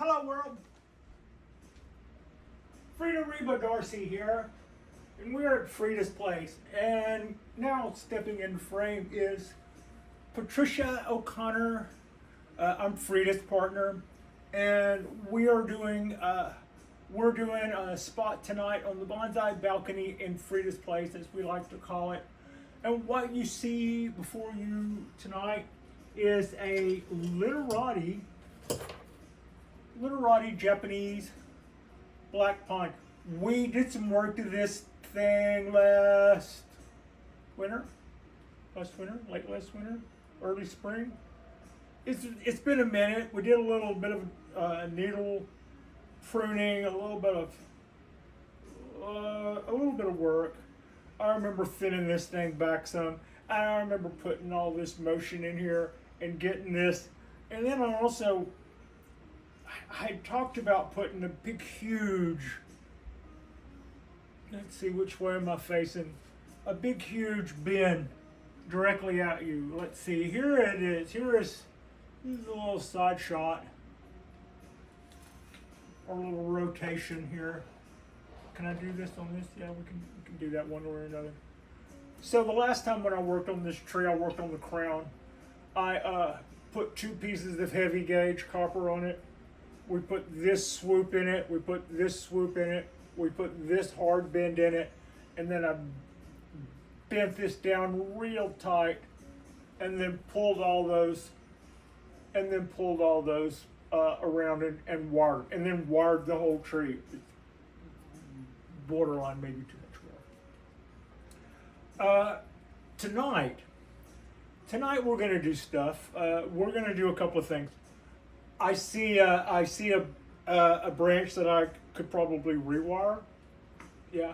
Hello world, Frida Reba Darcy here, and we're at Frida's place, and now stepping in frame is Patricia O'Connor. I'm Frida's partner, and we're doing a spot tonight on the Bonsai balcony in Frida's place, as we like to call it. And what you see before you tonight is a Literati Japanese Black Pine. We did some work to this thing last winter, late last winter, early spring. It's been a minute. We did a little bit of needle pruning, a little bit of work. I remember thinning this thing back some. I remember putting all this motion in here and getting this. And then I had talked about putting a big, huge, let's see, which way am I facing? A big, huge bin directly at you. Let's see, here it is. This is a little side shot, or a little rotation here. Can I do this on this? Yeah, we can do that one way or another. So the last time when I worked on this tree, I worked on the crown. I put 2 pieces of heavy gauge copper on it. We put this swoop in it. We put this swoop in it. We put this hard bend in it. And then I bent this down real tight and then pulled all those around and wired, and then wired the whole tree. Borderline maybe too much work. Tonight we're going to do stuff. We're going to do a couple of things. I see a branch that I could probably rewire. Yeah,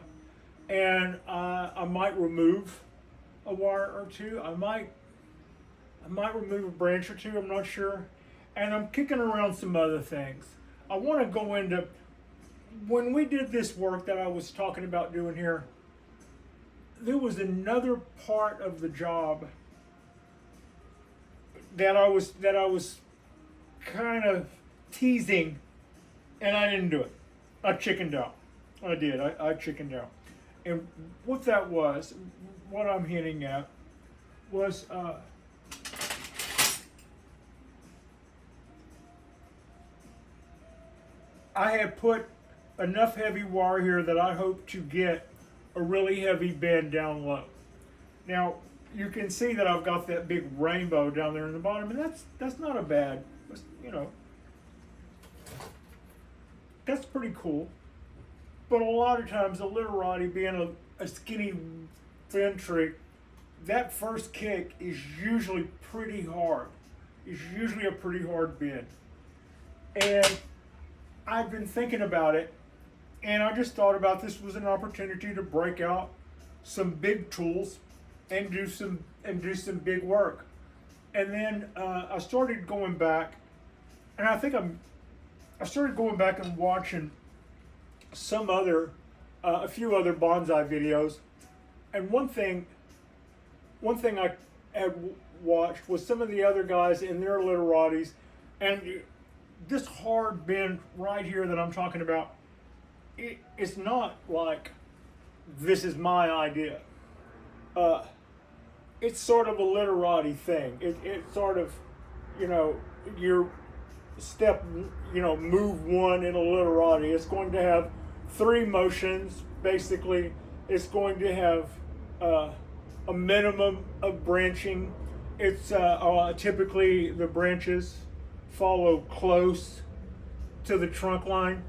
and I might remove a wire or two. I might remove a branch or two. I'm not sure. And I'm kicking around some other things. I want to go into, when we did this work that I was talking about doing here, there was another part of the job that I was kind of teasing, and I didn't do it. I chickened out. I did. I chickened out. And what that was, what I'm hinting at, was I had put enough heavy wire here that I hope to get a really heavy bend down low. Now you can see that I've got that big rainbow down there in the bottom, and that's not a bad, that's pretty cool. But a lot of times, a Literati being a skinny thin tree, that first kick is usually pretty hard. It's usually a pretty hard bend. And I've been thinking about it, and I just thought about this was an opportunity to break out some big tools and do some big work. And then I started going back, and I started going back and watching a few other bonsai videos. And one thing I had watched was some of the other guys in their Literatis, and this hard bend right here that I'm talking about, it's not like this is my idea. It's sort of a Literati thing. It's sort of, your step, move 1 in a Literati. It's going to have 3 motions, basically. It's going to have a minimum of branching. It's typically the branches follow close to the trunk line.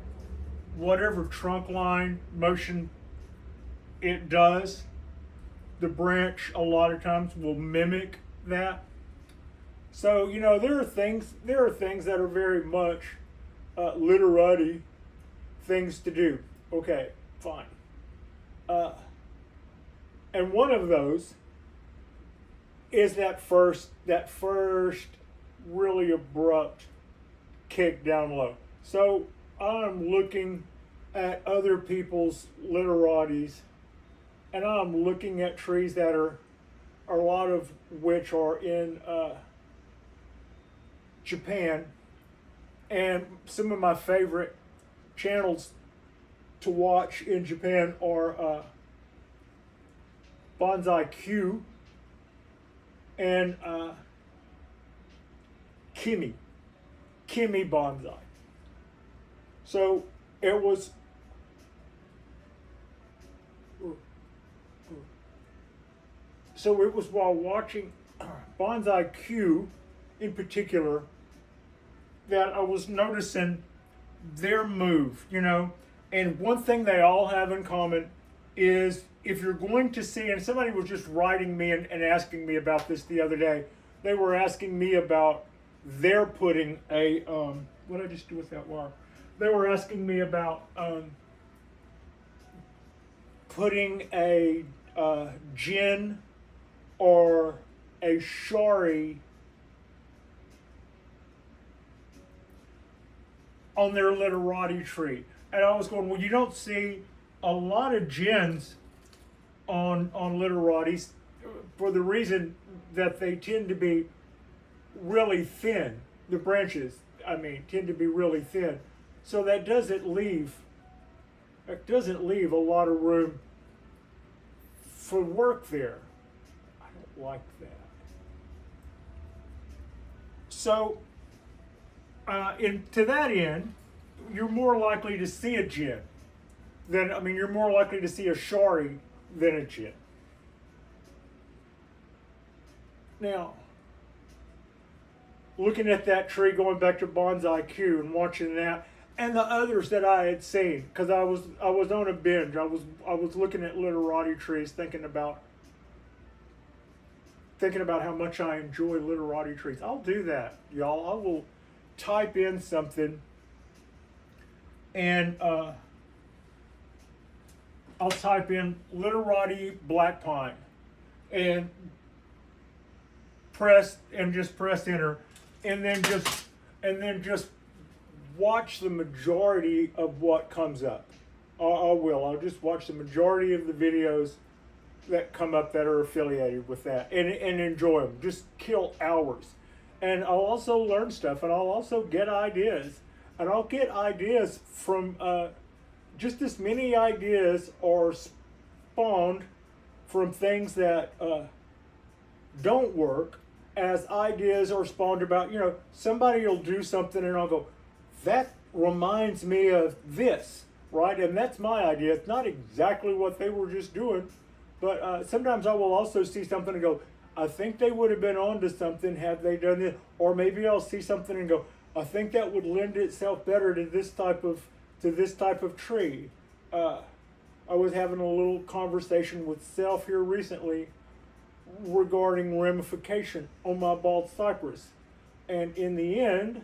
Whatever trunk line motion it does, the branch a lot of times will mimic that. So there are things that are very much Literati things to do. Okay, fine. And one of those is that first really abrupt kick down low. So I'm looking at other people's Literatis, and I'm looking at trees that are a lot of which are in Japan, And some of my favorite channels to watch in Japan are Bonsai Q and Kimi Bonsai. So it was while watching Bonsai Q in particular that I was noticing their move, you know. And one thing they all have in common is if you're going to see, and somebody was just writing me and asking me about this the other day, they were asking me about their putting a, what did I just do with that wire? They were asking me about putting a gin or a shari on their literati tree. And I was going, well, you don't see a lot of gins on literatis for the reason that they tend to be really thin. The branches, I mean, tend to be really thin. So that doesn't leave a lot of room for work there. I don't like that. So, to that end, you're more likely to see a gin you're more likely to see a shari than a gin. Now, looking at that tree, going back to Bonsai Q and watching that, and the others that I had seen, because I was on a binge. I was looking at literati trees, thinking about how much I enjoy literati trees. I'll do that, y'all. I will type in something, and I'll type in Literati Black Pine, and press enter, and then just watch the majority of what comes up. I'll just watch the majority of the videos that come up that are affiliated with that, and enjoy them. Just kill hours. And I'll also learn stuff, and I'll also get ideas. And I'll get ideas from, just as many ideas are spawned from things that don't work as ideas are spawned about, you know, somebody will do something and I'll go, that reminds me of this, right? And that's my idea. It's not exactly what they were just doing, but sometimes I will also see something and go, I think they would have been onto something had they done it. Or maybe I'll see something and go, I think that would lend itself better to this type of tree. I was having a little conversation with self here recently regarding ramification on my bald cypress, and in the end,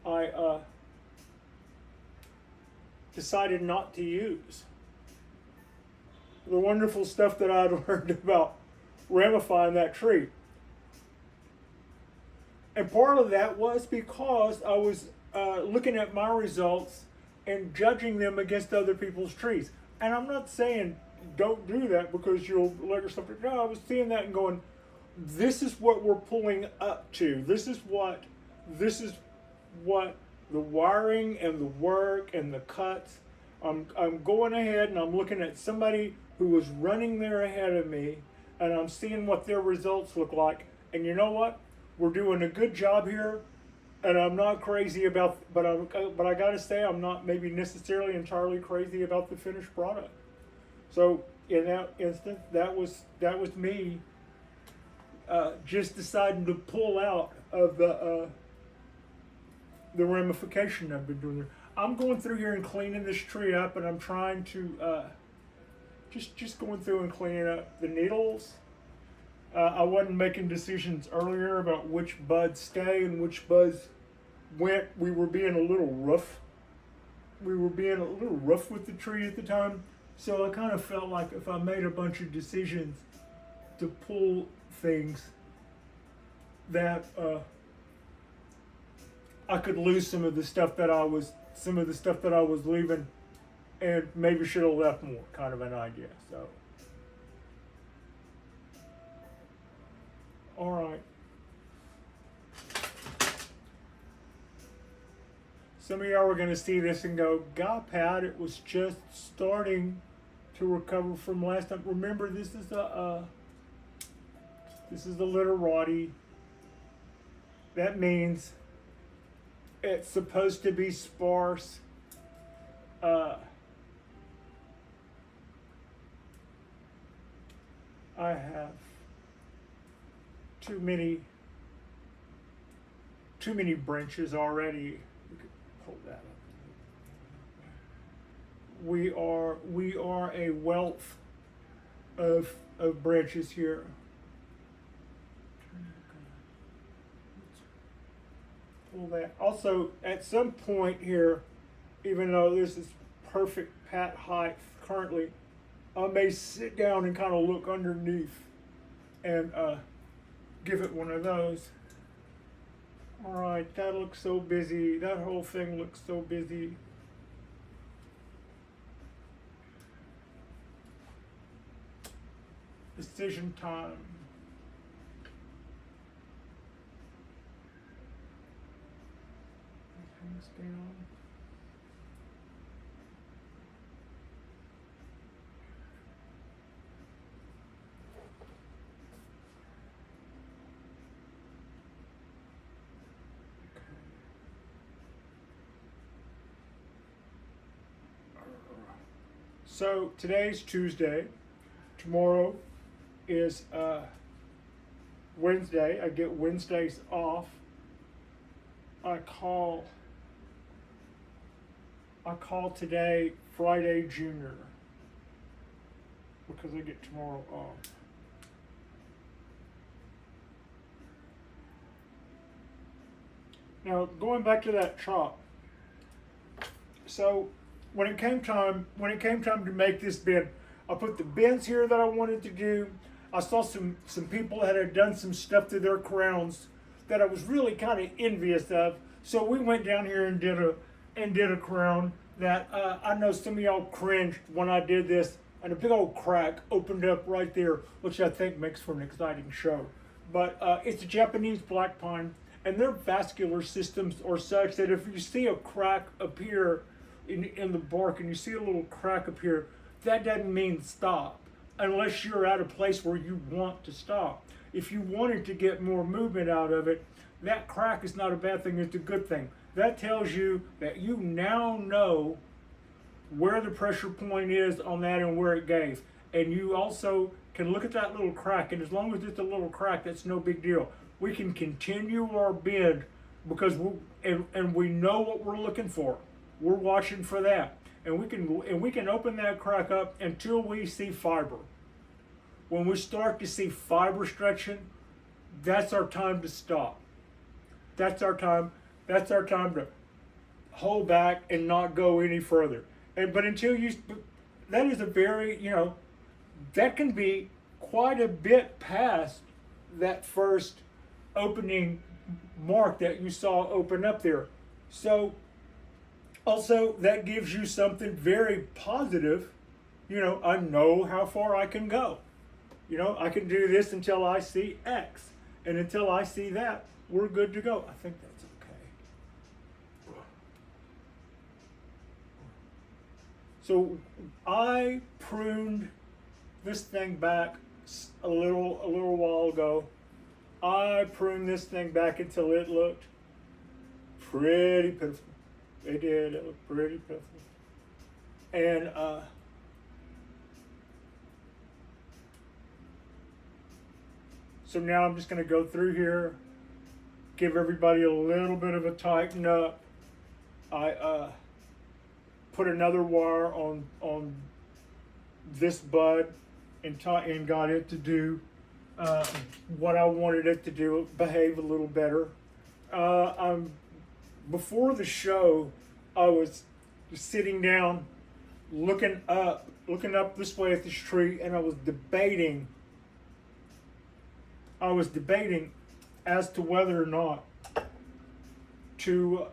I decided not to use the wonderful stuff that I'd learned about ramifying that tree. And part of that was because I was looking at my results and judging them against other people's trees. And I'm not saying don't do that because you'll let yourself do. No, I was seeing that and going, this is what we're pulling up to. This is what the wiring and the work and the cuts. I'm going ahead and I'm looking at somebody who was running there ahead of me, and I'm seeing what their results look like. And you know what? We're doing a good job here, and I'm not crazy about, but I gotta say I'm not maybe necessarily entirely crazy about the finished product. So in that instance, that was me just deciding to pull out of the ramification I've been doing there. I'm going through here and cleaning this tree up, and I'm trying to just going through and cleaning up the needles. I wasn't making decisions earlier about which buds stay and which buds went. We were being a little rough. With the tree at the time. So I kind of felt like if I made a bunch of decisions to pull things, that I could lose some of the stuff that I was leaving, and maybe should have left more, kind of an idea. So, all right. Some of y'all are going to see this and go, God, Pat, it was just starting to recover from last time. Remember, this is the Literati. That means it's supposed to be sparse. I have too many branches already. We could pull that up. We are a wealth of branches here. Pull that. Also, at some point here, even though this is perfect pat height currently, I may sit down and kind of look underneath and give it one of those. All right, that looks so busy. That whole thing looks so busy. Decision time. Hands down. So today's Tuesday. Tomorrow is Wednesday. I get Wednesdays off. I call today Friday Junior because I get tomorrow off. Now going back to that chop. So when it came time to make this bin, I put the bins here that I wanted to do. I saw some people that had done some stuff to their crowns that I was really kind of envious of. So we went down here and did a crown that I know some of y'all cringed when I did this, and a big old crack opened up right there, which I think makes for an exciting show. But it's a Japanese black pine, and their vascular systems are such that if you see a crack appear in the bark and you see a little crack appear, that doesn't mean stop, unless you're at a place where you want to stop. If you wanted to get more movement out of it, that crack is not a bad thing, it's a good thing. That tells you that you now know where the pressure point is on that and where it gave. And you also can look at that little crack, and as long as it's a little crack, that's no big deal. We can continue our bend because we know what we're looking for. We're watching for that. And we can open that crack up until we see fiber. When we start to see fiber stretching, that's our time to stop. That's our time to hold back and not go any further. But that is a very, that can be quite a bit past that first opening mark that you saw open up there. So also, that gives you something very positive. I know how far I can go. I can do this until I see X. And until I see that, we're good to go. I think that's okay. So I pruned this thing back a little while ago. I pruned this thing back until it looked pretty pitiful. It did. It looked pretty pitiful. And so now I'm just going to go through here, give everybody a little bit of a tighten up. I put another wire on this bud and got it to do what I wanted it to do, behave a little better. Before the show, I was sitting down, looking up this way at this tree, and I was debating as to whether or not to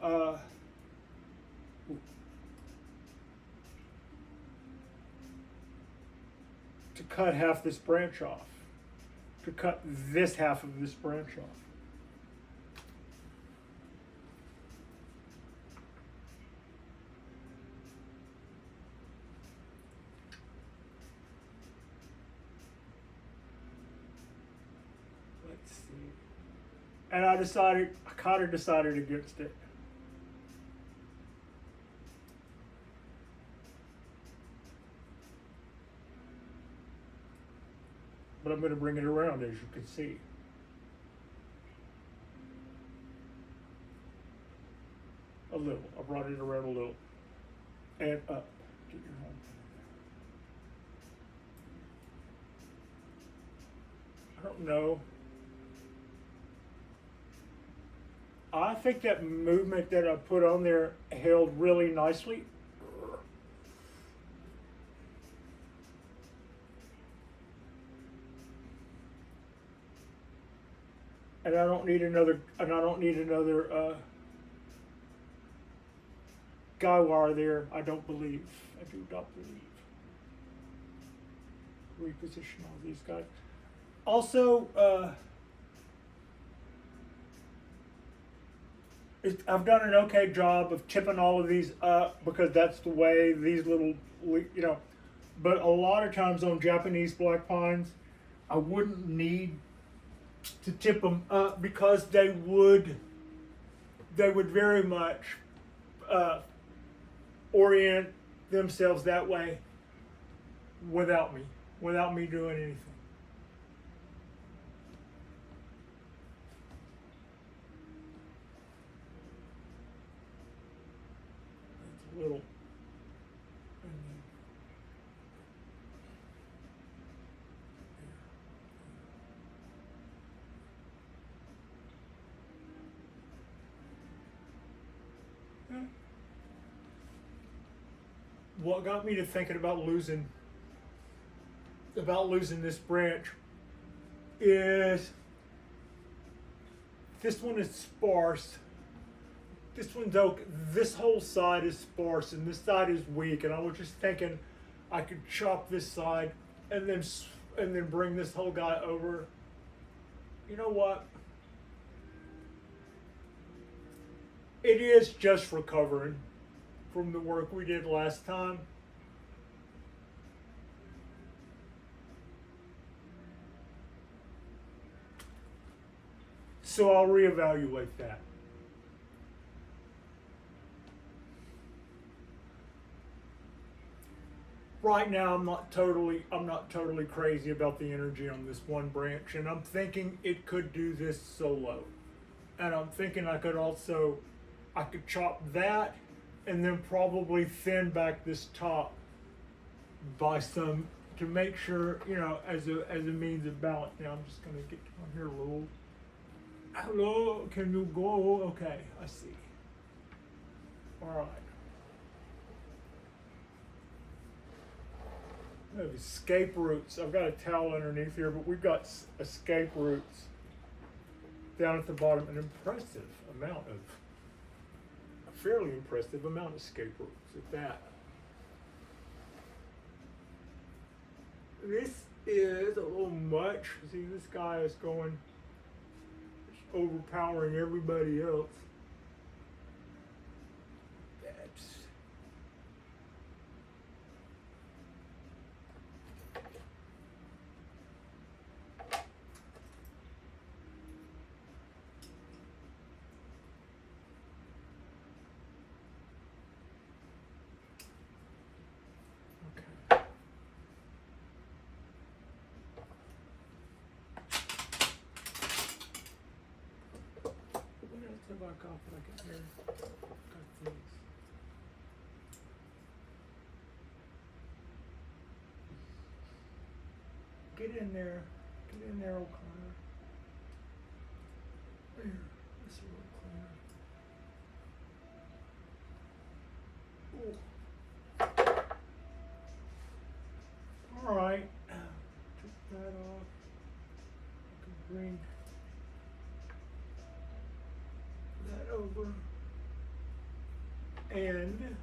cut half this branch off, to cut this half of this branch off. Let's see. And I kind of decided against it. But I'm going to bring it around, as you can see. A little. I brought it around a little. And up. Get your hand. I don't know. I think that movement that I put on there held really nicely. And I don't need another guy wire there. I don't believe. I do not believe. Reposition all these guys. Also, I've done an okay job of tipping all of these up because that's the way these little, but a lot of times on Japanese black pines, I wouldn't need to tip them up because they would very much orient themselves that way without me doing anything. It's a little. What got me to thinking about losing this branch is this one is sparse. This whole side is sparse and this side is weak, and I was just thinking I could chop this side and then bring this whole guy over. You know what? It is just recovering from the work we did last time. So I'll reevaluate that. Right now I'm not totally crazy about the energy on this one branch, and I'm thinking it could do this solo. And I'm thinking I could chop that and then probably thin back this top by some to make sure, as a means of balance. Now I'm just gonna get down here a little. Hello, can you go? Okay, I see. All right. We have escape roots. I've got a towel underneath here, but we've got escape roots down at the bottom. A fairly impressive amount of escape roots at that. This is a little much. See, this guy is going, overpowering everybody else. Back off like it here. Got these. Get in there, O'Connor. There, this is a little cleaner. All right, took that off. I can bring that over and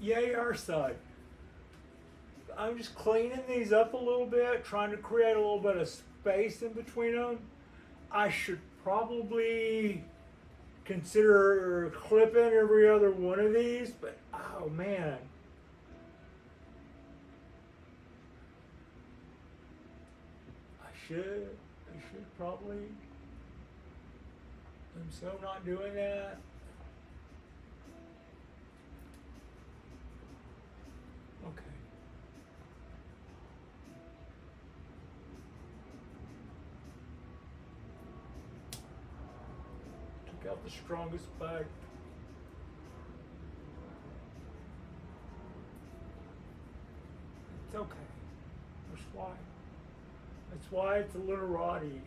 yay our side. I'm just cleaning these up a little bit, trying to create a little bit of space in between them. I should probably consider clipping every other one of these, but oh man. I should probably. I'm so not doing that. Okay. Took out the strongest bite. It's okay. That's why it's a literati.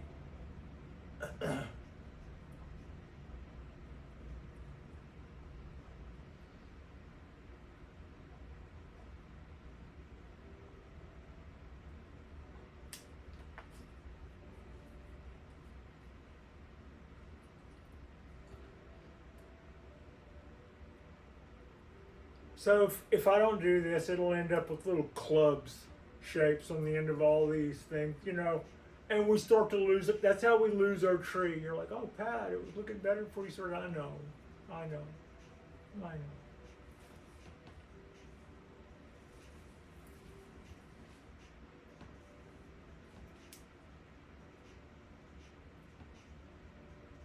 So if I don't do this, it'll end up with little clubs shapes on the end of all these things, you know, and we start to lose it. That's how we lose our tree. You're like, oh, Pat, it was looking better before you started. I know.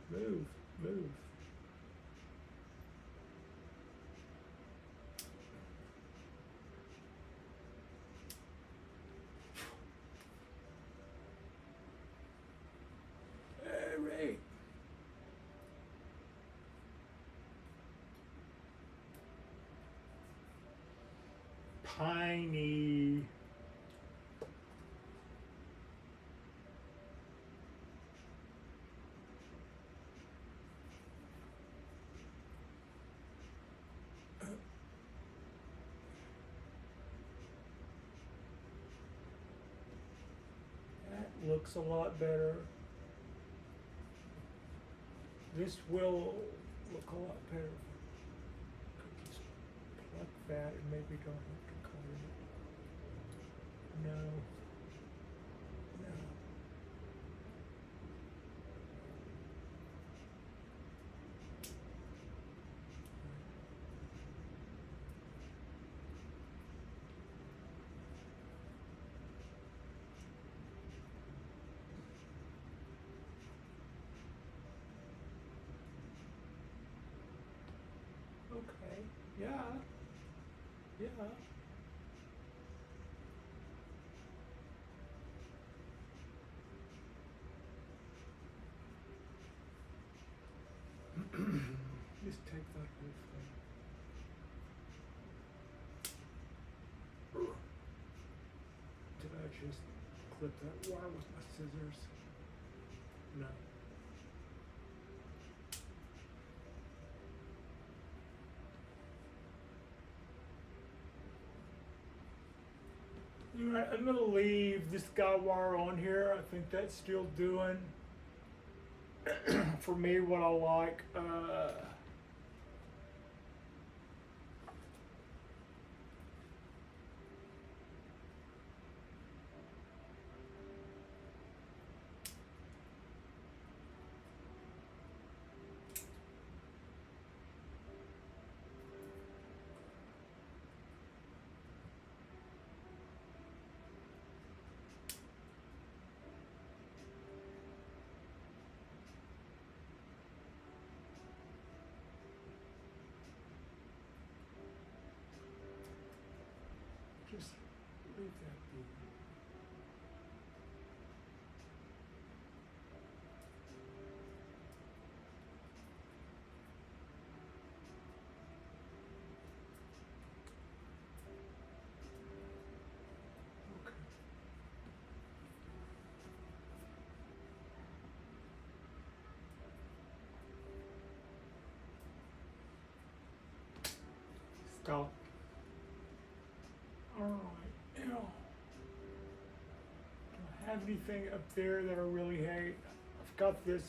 Move. Right. Piney. That looks a lot better. This will look a lot better. Could just pluck that and maybe don't have to color it. No. Okay. Yeah. Just take that whole thing. Did I just clip that wire with my scissors? No. Alright, I'm gonna leave this guy wire on here. I think that's still doing for me what I like. Just leave that be. Okay. Stop. Alright, now, do I have anything up there that I really hate? I've got this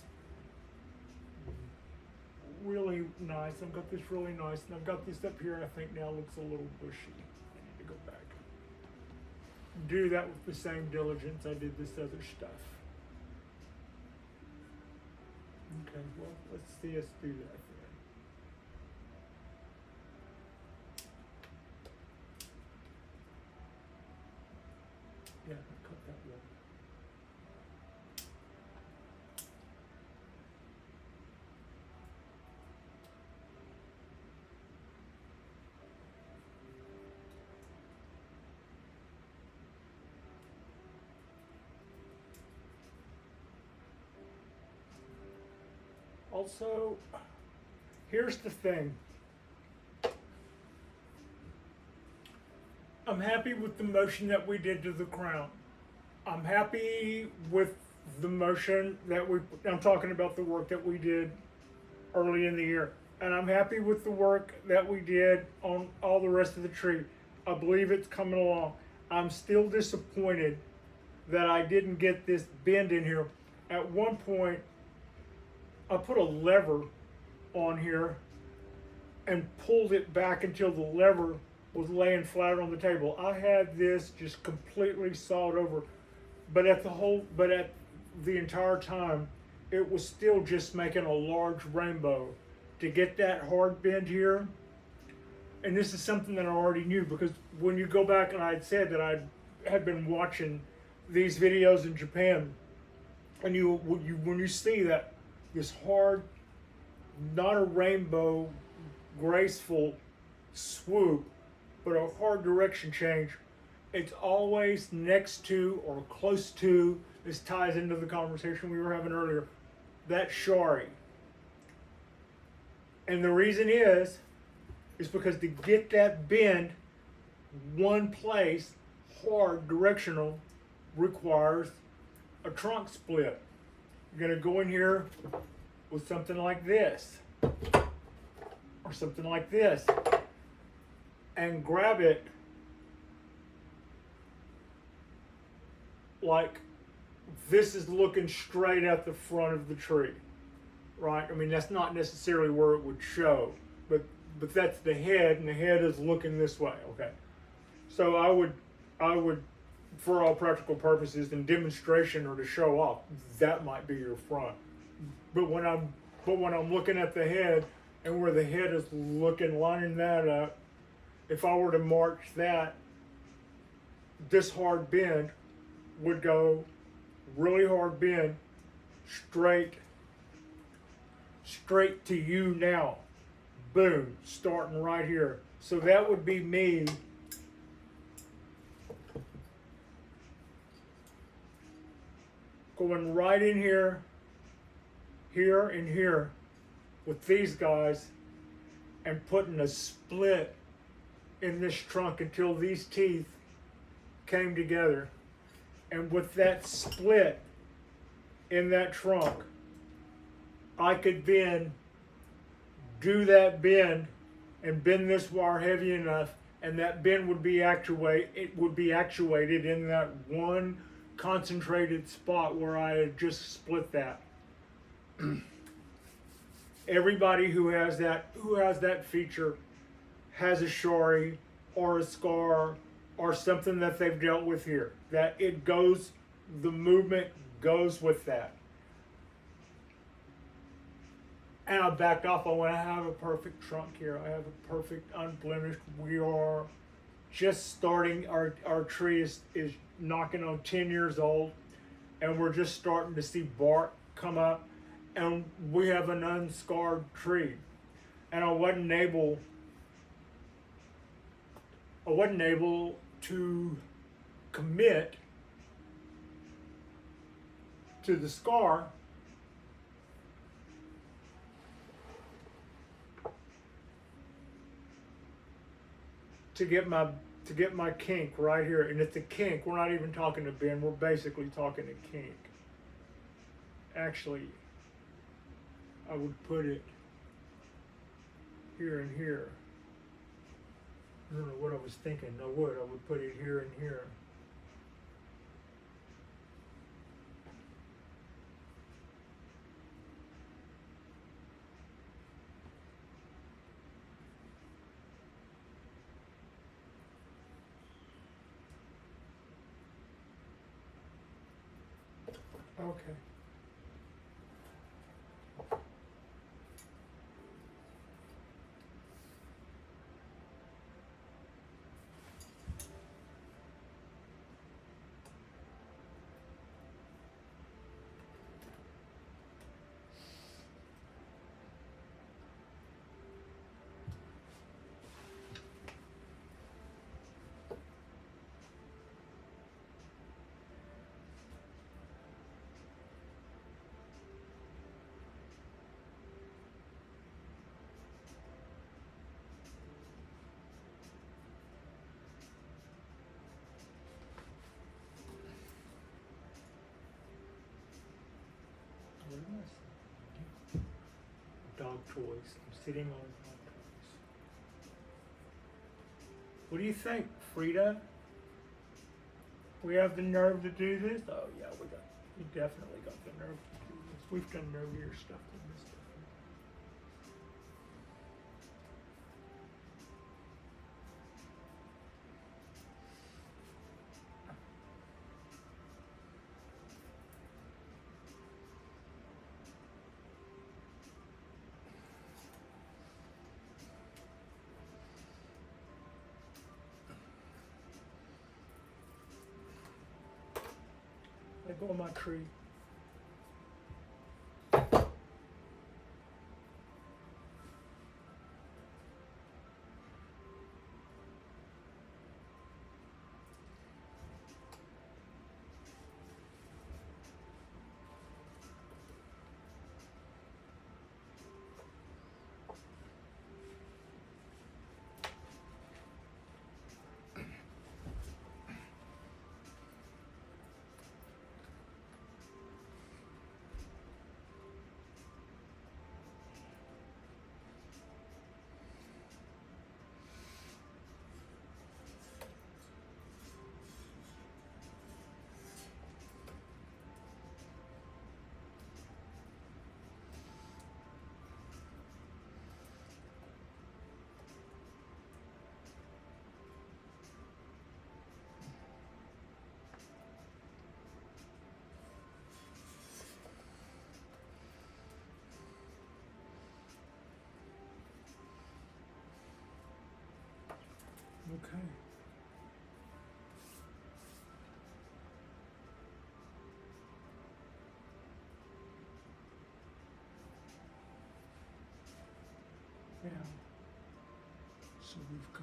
really nice. I've got this really nice, and I've got this up here. I think now looks a little bushy. I need to go back. Do that with the same diligence I did this other stuff. Okay, well, let's see us do that then. Yeah, cut that one. Also, here's the thing. I'm happy with the motion that we did to the crown. I'm happy with the motion that I'm talking about the work that we did early in the year. And I'm happy with the work that we did on all the rest of the tree. I believe it's coming along. I'm still disappointed that I didn't get this bend in here. At one point, I put a lever on here and pulled it back until the lever was laying flat on the table. I had this just completely sawed over, but at the entire time, it was still just making a large rainbow. To get that hard bend here, and this is something that I already knew, because when you go back, and I had said that I had been watching these videos in Japan, and when you see that this hard, not a rainbow, graceful swoop, but a hard direction change, it's always next to or close to, this ties into the conversation we were having earlier, that shari. And the reason is because to get that bend one place, hard, directional, requires a trunk split. You're gonna go in here with something like this, or something like this, and grab it like this is looking straight at the front of the tree, right? I mean, that's not necessarily where it would show, but that's the head, and the head is looking this way, okay? So I would, for all practical purposes, in demonstration or to show off, that might be your front. But when I'm looking at the head, and where the head is looking, lining that up, if I were to march that, this hard bend would go really hard bend straight to you now. Boom, starting right here. So that would be me going right in here, here, and here with these guys, and putting a split in this trunk until these teeth came together. And with that split in that trunk, I could then do that bend and bend this wire heavy enough, and that bend would be actuated in that one concentrated spot where I had just split that. Everybody who has that feature has a shari or a scar or something that they've dealt with here. That it goes, the movement goes with that. And I backed off. I went, I have a perfect trunk here. I have a perfect unblemished. We are just starting. Our tree is knocking on 10 years old, and we're just starting to see bark come up, and we have an unscarred tree. And I wasn't able to commit to the scar to get my kink right here. And it's a kink. We're not even talking to bend. We're basically talking to kink. Actually, I would put it here and here. I don't know what I was thinking. I would put it here and here. Okay. What am I saying? Dog toys. I'm sitting on dog toys. What do you think, Frida? We have the nerve to do this? Oh yeah, we definitely got the nerve to do this. We've done nervier stuff than this stuff. Let go of my tree. Okay. Yeah. So we've got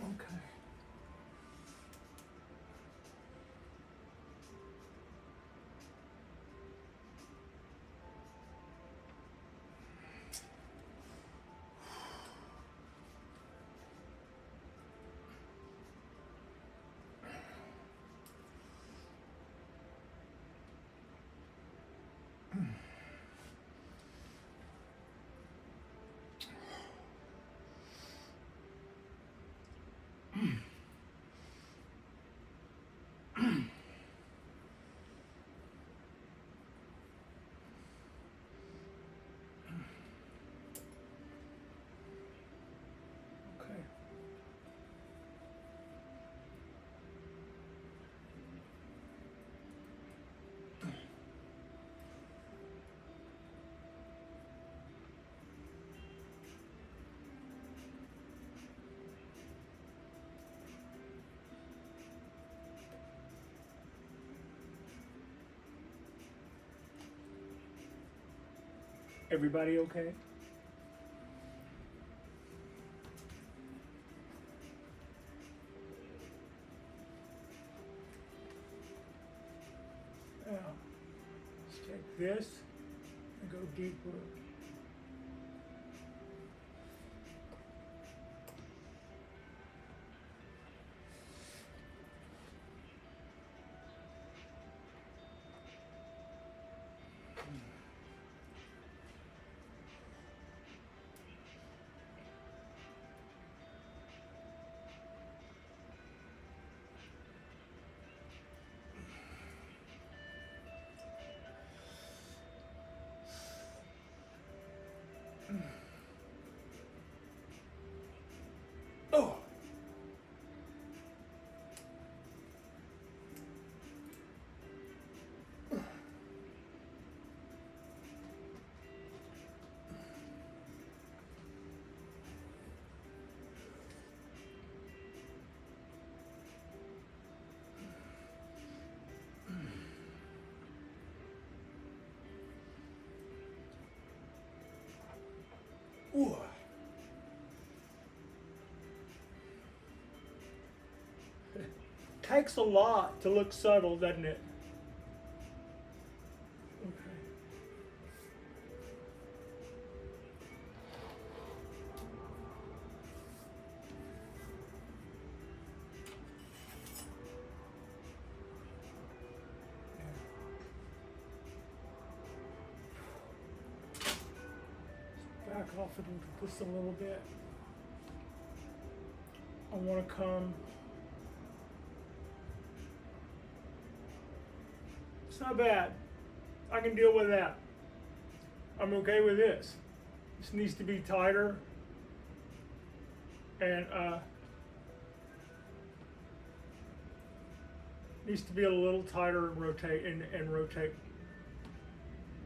okay. Okay. Everybody okay? Now, let's take this and go deeper. Oh. Ooh. Takes a lot to look subtle, doesn't it? Okay. Back off into this a little bit. I want to come. It's not bad. I can deal with that. I'm okay with this. This needs to be tighter and needs to be a little tighter and rotate and rotate.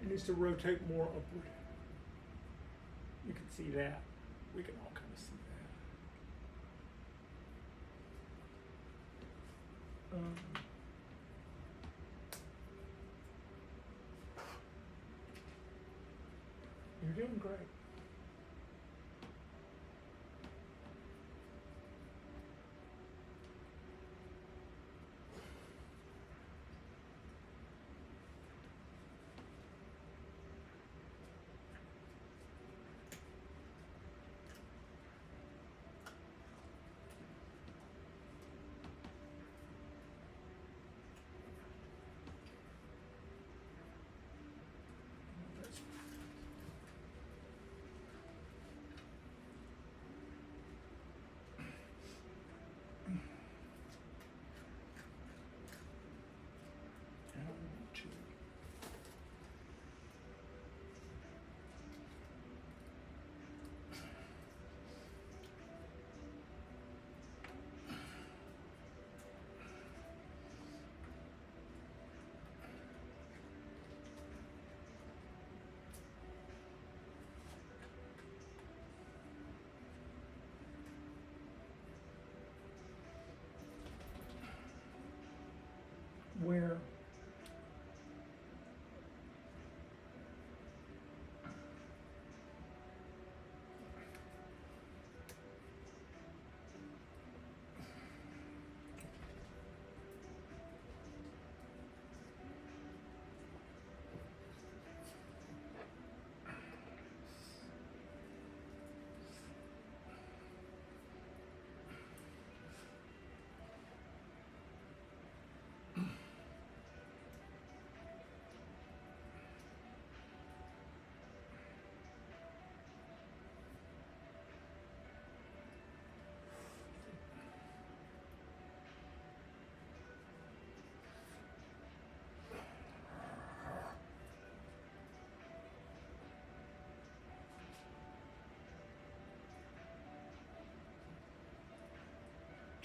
It needs to rotate more upward. You can see that. We can all kind of see that. You're doing great. Where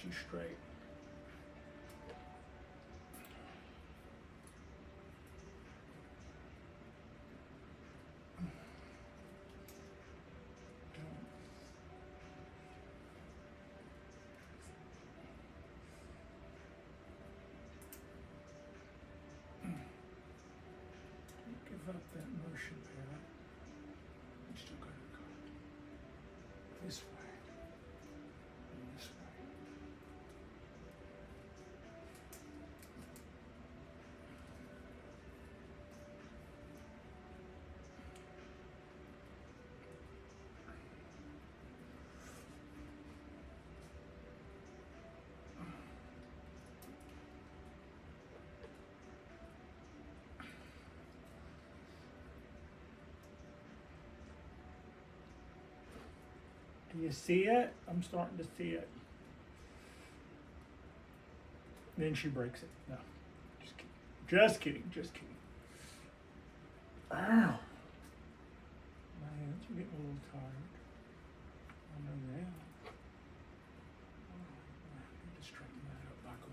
too straight. Give up that motion, Pat. You still got to go this way and this way. Do you see it? I'm starting to see it. Then she breaks it. No, just kidding. Just kidding. Just kidding. Ow. My hands are getting a little tired. I know that. I need to straighten that up back on.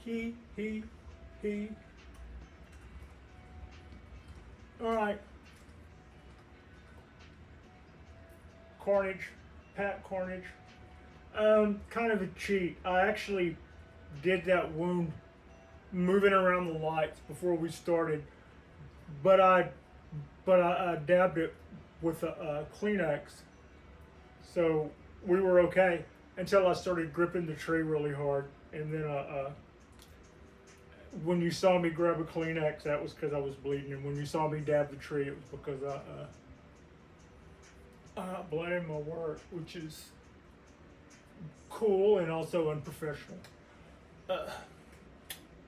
He. All right. Carnage, Pat Carnage. Kind of a cheat. I actually did that wound moving around the lights before we started, but I dabbed it with a Kleenex, so we were okay until I started gripping the tree really hard, and then when you saw me grab a Kleenex, that was because I was bleeding, and when you saw me dab the tree, it was because I bled in my work, which is cool and also unprofessional.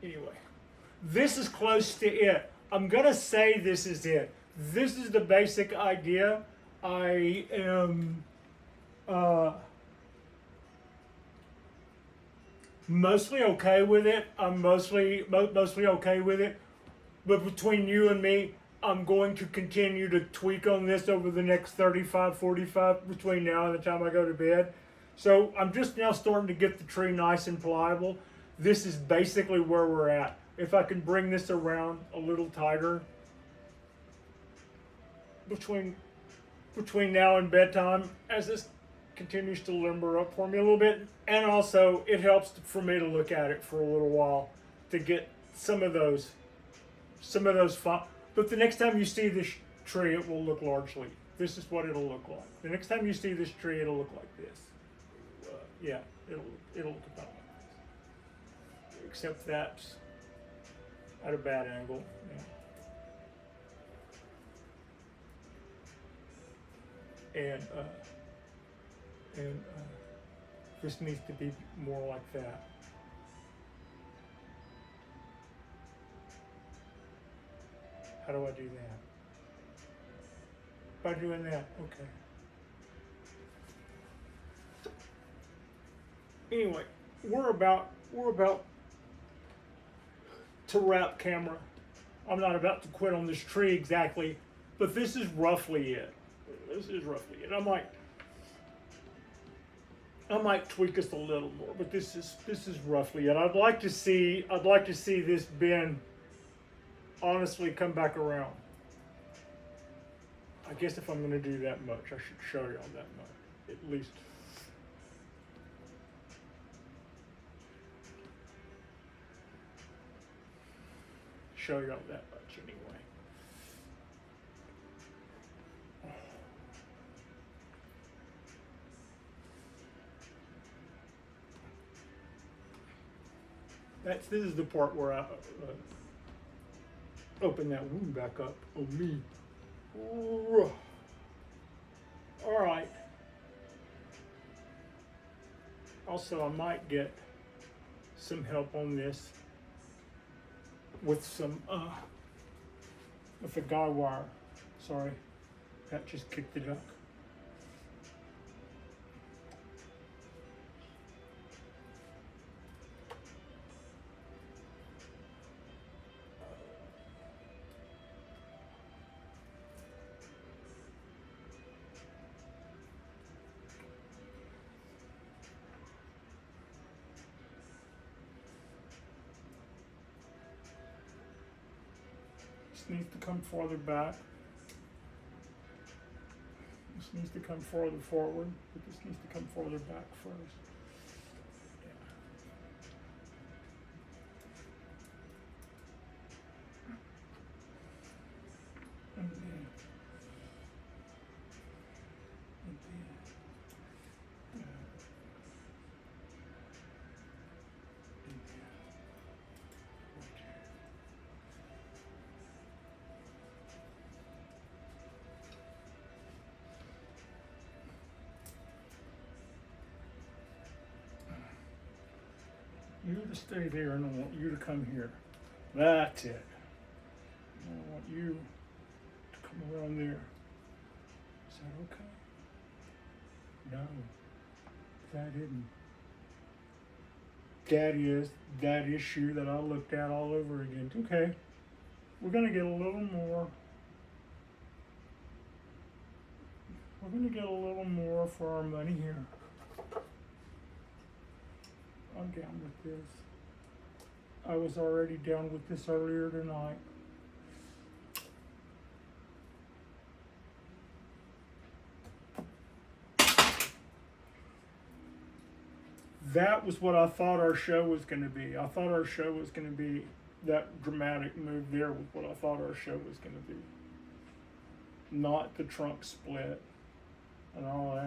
Anyway, this is close to it. I'm gonna say this is it. This is the basic idea. I am mostly okay with it. I'm mostly okay with it. But between you and me, I'm going to continue to tweak on this over the next 35, 45 between now and the time I go to bed. So I'm just now starting to get the tree nice and pliable. This is basically where we're at. If I can bring this around a little tighter between now and bedtime, as this continues to limber up for me a little bit, and also it helps for me to look at it for a little while to get some of those fun. But the next time you see this tree, it will look largely. This is what it'll look like. The next time you see this tree, it'll look like this. Yeah, it'll look about like this. Except that's at a bad angle. Yeah. And this needs to be more like that. How do I do that? By doing that, okay. Anyway, we're about to wrap camera. I'm not about to quit on this tree exactly, but this is roughly it. This is roughly it. I might tweak this a little more, but this is roughly it. I'd like to see this bin honestly come back around. I guess if I'm going to do that much, I should show y'all that much at least. Show y'all that much anyway. This is the part where I open that wound back up on me. All right. Also, I might get some help on this with some with a guy wire. Sorry, that just kicked the duck. Needs to come farther back. This needs to come farther forward, but this needs to come farther back first. Yeah. you to stay there, and I want you to come here. That's it. I want you to come around there. Is that okay? No, that isn't. That is that issue that I looked at all over again. Okay, we're gonna get a little more. We're gonna get a little more for our money here. I'm down with this. I was already down with this earlier tonight. That was what I thought our show was going to be. I thought our show was going to be that dramatic move there was what I thought our show was going to be. Not the trunk split and all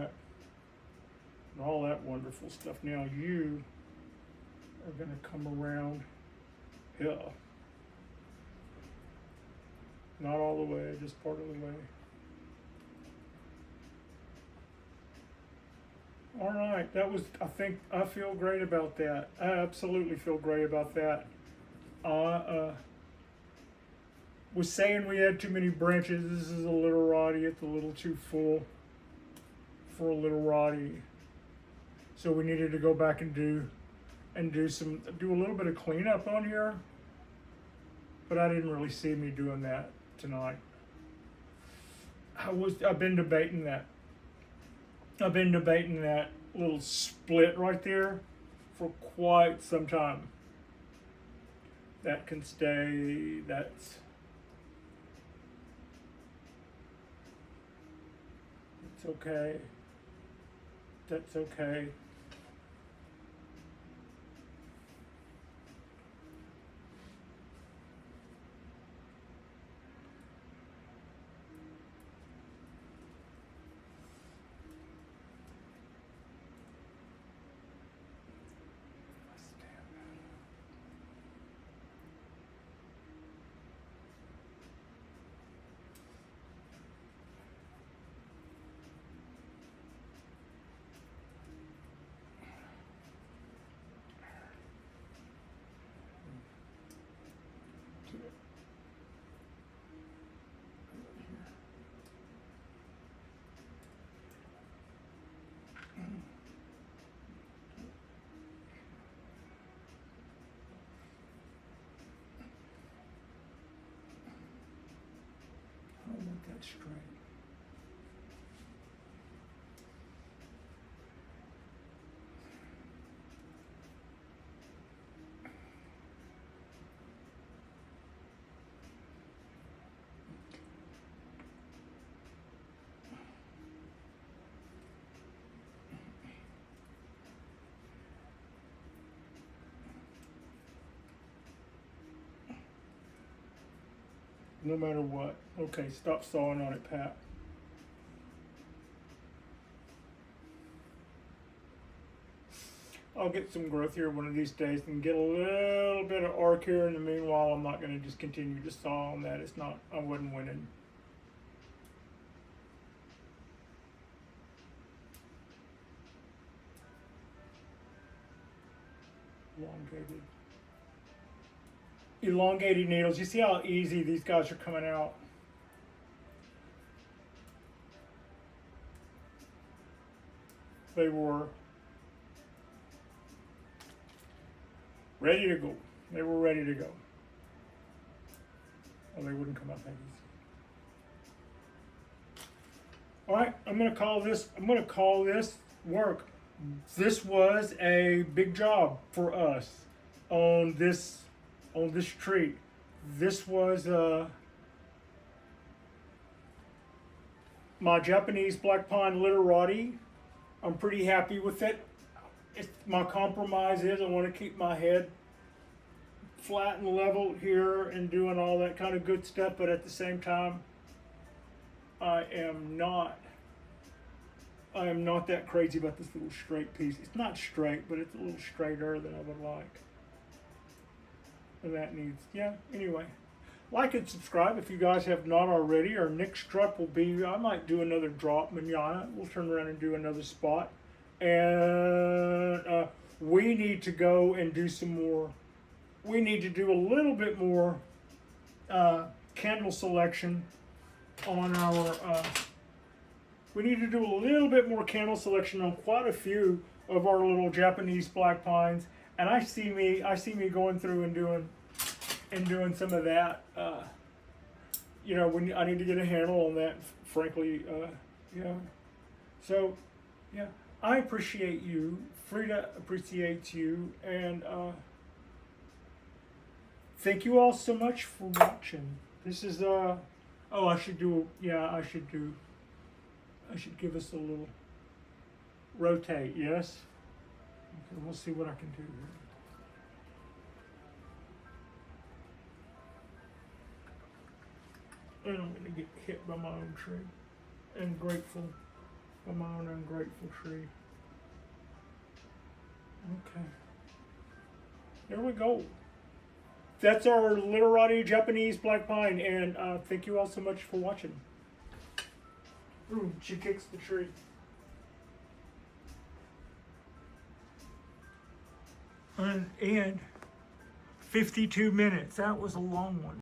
that wonderful stuff. Now you are going to come around here. Not all the way, just part of the way. All right, that was, I feel great about that. I absolutely feel great about that. I was saying we had too many branches. This is a literati. It's a little too full for a literati. So we needed to go back and do a little bit of cleanup on here. But I didn't really see me doing that tonight. I've been debating that. I've been debating that little split right there for quite some time. That can stay, that's okay. That's okay. That's straight. No matter what. Okay, stop sawing on it, Pat. I'll get some growth here one of these days and get a little bit of arc here. In the meanwhile, I'm not going to just continue to saw on that. It's not, I wasn't winning. Elongated needles. You see how easy these guys are coming out? They were ready to go. They were ready to go. Well, they wouldn't come out that easy. All right, I'm gonna call this work. This was a big job for us on this tree. This was my Japanese black pine literati. I'm pretty happy with it. My compromise is I want to keep my head flat and level here and doing all that kind of good stuff, but at the same time, I am not that crazy about this little straight piece. It's not straight, but it's a little straighter than I would like. And that needs, anyway. Like and subscribe if you guys have not already. Our next truck will be, I might do another drop manana. We'll turn around and do another spot. And we need to go and do some more. We need to do a little bit more candle selection on our. We need to do a little bit more candle selection on quite a few of our little Japanese black pines, and I see me going through and doing some of that. You know, when I need to get a handle on that, frankly, yeah. So, yeah, I appreciate you. Frida appreciates you, and thank you all so much for watching. This is oh, I should give us a little rotate. Yes. Okay, we'll see what I can do here. And I'm going to get hit by my own tree. And grateful by my own ungrateful tree. Okay. There we go. That's our Literati Japanese Black Pine. And thank you all so much for watching. Ooh, she kicks the tree. And 52 minutes. That was a long one.